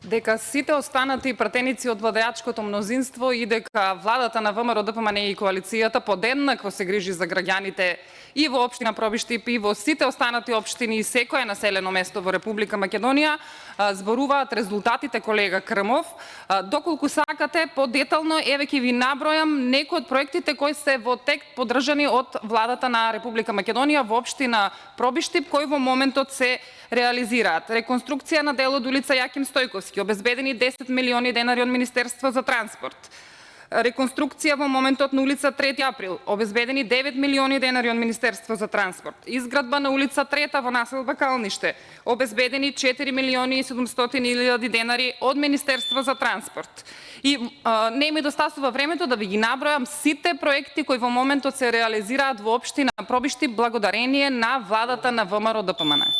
дека сите останати пратеници од владеачкото мнозинство и дека владата на ВМРО ДПМН и коалицијата подеднакво се грижи за граѓаните и во општина Пробиштип и во сите останати општини и секое населено место во Република Македонија, зборуваат резултатите, колега Крмов. Доколку сакате подетално, еве ќе ви набројам некои од проектите кои се во тек подржани од владата на Република Македонија во општина Пробиштип, кои во моментот се реализираат. Реконструкција на дел од улица Јаким Стојковски, обезбедени 10 милиони денари од Министерство за транспорт. Реконструкција во моментот на улица 3 април, обезбедени 9 милиони денари од Министерство за транспорт. Изградба на улица 3 во населба Калниште, обезбедени 4 милиони и 700 илјади денари од Министерство за транспорт. И не ми достасува времето да ви ги набројам сите проекти кои во моментот се реализираат во општина Пробиштип благодарение на владата на ВМРО ДПМН.